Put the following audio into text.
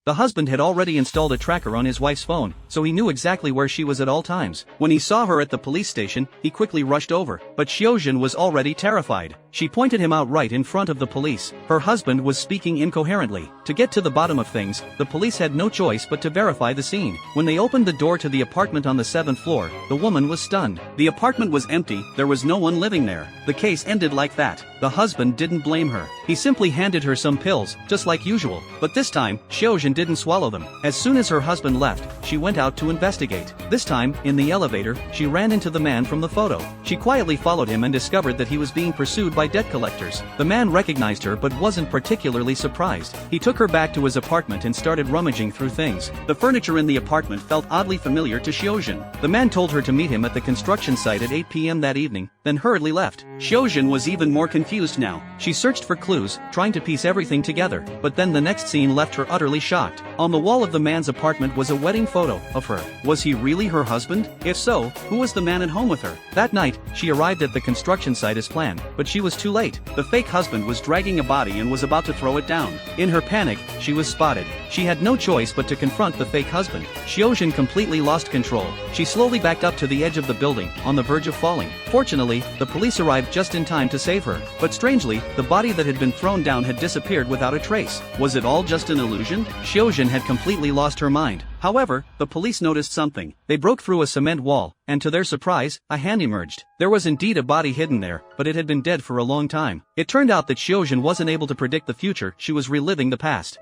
The husband had already installed a tracker on his wife's phone, so he knew exactly where she was at all times. When he saw her at the police station, he quickly rushed over, but Xiaojun was already terrified. She pointed him out right in front of the police. Her husband was speaking incoherently. To get to the bottom of things, the police had no choice but to verify the scene. When they opened the door to the apartment on the 7th floor, the woman was stunned. The apartment was empty, there was no one living there. The case ended like that. The husband didn't blame her. He simply handed her some pills, just like usual. But this time, Xiaojun didn't swallow them. As soon as her husband left, she went out to investigate. This time, in the elevator, she ran into the man from the photo. She quietly followed him and discovered that he was being pursued by debt collectors. The man recognized her but wasn't particularly surprised. He took her back to his apartment and started rummaging through things. The furniture in the apartment felt oddly familiar to Xiaojun. The man told her to meet him at the construction site at 8 p.m. that evening, then hurriedly left. Xiaojun was even more confused now. She searched for clues, trying to piece everything together, but then the next scene left her utterly shocked. On the wall of the man's apartment was a wedding photo of her. Was he really her husband? If so, who was the man at home with her? That night, she arrived at the construction site as planned, but she was too late. The fake husband was dragging a body and was about to throw it down. In her panic, she was spotted. She had no choice but to confront the fake husband. Xiaojun completely lost control. She slowly backed up to the edge of the building, on the verge of falling. Fortunately, the police arrived just in time to save her. But strangely, the body that had been thrown down had disappeared without a trace. Was it all just an illusion? Xiaojun had completely lost her mind. However, the police noticed something. They broke through a cement wall, and to their surprise, a hand emerged. There was indeed a body hidden there, but it had been dead for a long time. It turned out that Xiaojun wasn't able to predict the future, she was reliving the past.